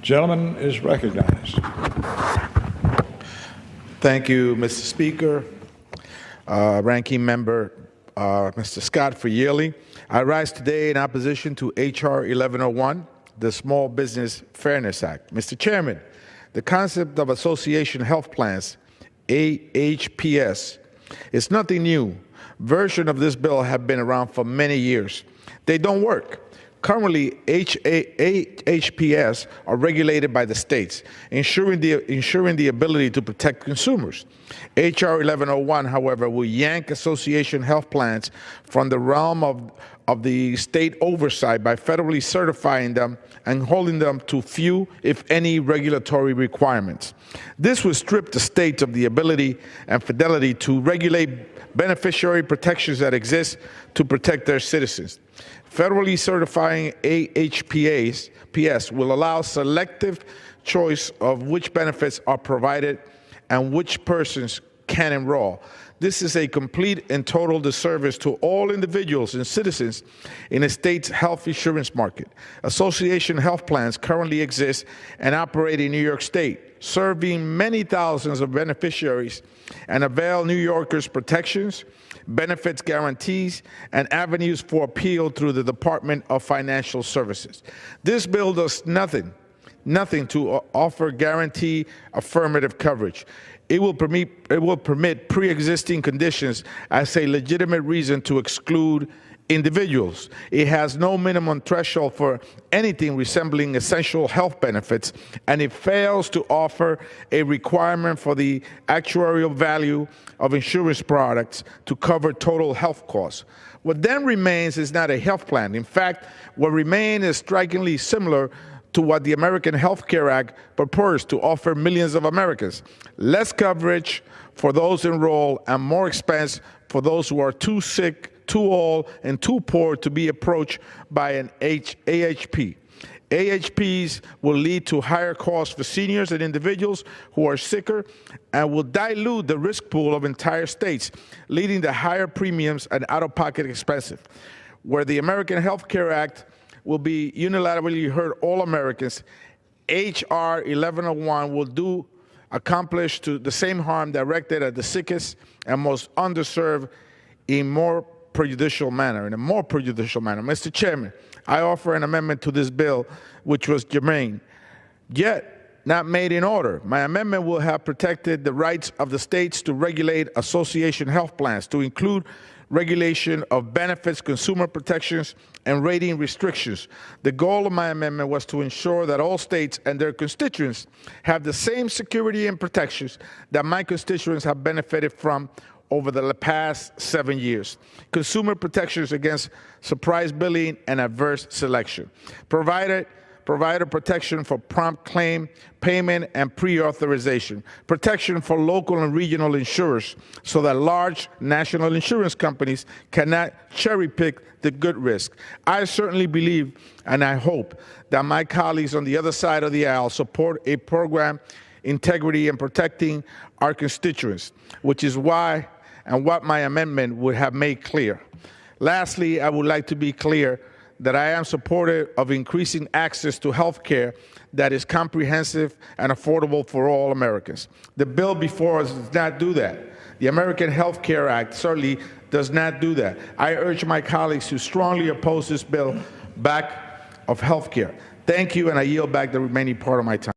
Gentleman is recognized. Thank you, Mr. Speaker. Ranking Member Mr. Scott for Yearly. I rise today in opposition to H.R. 1101, the Small Business Fairness Act. Mr. Chairman, the concept of association health plans, AHPS, is nothing new. Versions of this bill have been around for many years. They don't work. Currently, HPS are regulated by the states, ensuring the ability to protect consumers. H.R. 1101, however, will yank association health plans from the realm of the state oversight by federally certifying them and holding them to few, if any, regulatory requirements. This would strip the states of the ability and fidelity to regulate beneficiary protections that exist to protect their citizens. Federally certifying AHPS will allow selective choice of which benefits are provided and which persons can enroll. This is a complete and total disservice to all individuals and citizens in a state's health insurance market. Association health plans currently exist and operate in New York State, serving many thousands of beneficiaries and avail New Yorkers protections, benefits guarantees, and avenues for appeal through the Department of Financial Services. This bill does nothing to offer guarantee affirmative coverage. It will permit pre-existing conditions as a legitimate reason to exclude individuals. It has no minimum threshold for anything resembling essential health benefits, and it fails to offer a requirement for the actuarial value of insurance products to cover total health costs. What then remains is not a health plan. In fact, what remains is strikingly similar to what the American Health Care Act purports to offer millions of Americans: less coverage for those enrolled and more expense for those who are too sick, too old, and too poor to be approached by an AHP. AHPs will lead to higher costs for seniors and individuals who are sicker and will dilute the risk pool of entire states, leading to higher premiums and out-of-pocket expenses. Where the American Health Care Act will be unilaterally hurt all Americans, H.R. 1101 will accomplish the same harm directed at the sickest and most underserved in a more prejudicial manner. Mr. Chairman, I offer an amendment to this bill which was germane, yet not made in order. My amendment will have protected the rights of the states to regulate association health plans, to include regulation of benefits, consumer protections, and rating restrictions. The goal of my amendment was to ensure that all states and their constituents have the same security and protections that my constituents have benefited from over the past 7 years. Consumer protections against surprise billing and adverse selection. Provider protection for prompt claim payment and pre-authorization. Protection for local and regional insurers so that large national insurance companies cannot cherry-pick the good risk. I certainly believe and I hope that my colleagues on the other side of the aisle support a program integrity and protecting our constituents, which is why and what my amendment would have made clear. Lastly, I would like to be clear that I am supportive of increasing access to health care that is comprehensive and affordable for all Americans. The bill before us does not do that. The American Health Care Act certainly does not do that. I urge my colleagues to strongly oppose this bill back of health care. Thank you, and I yield back the remaining part of my time.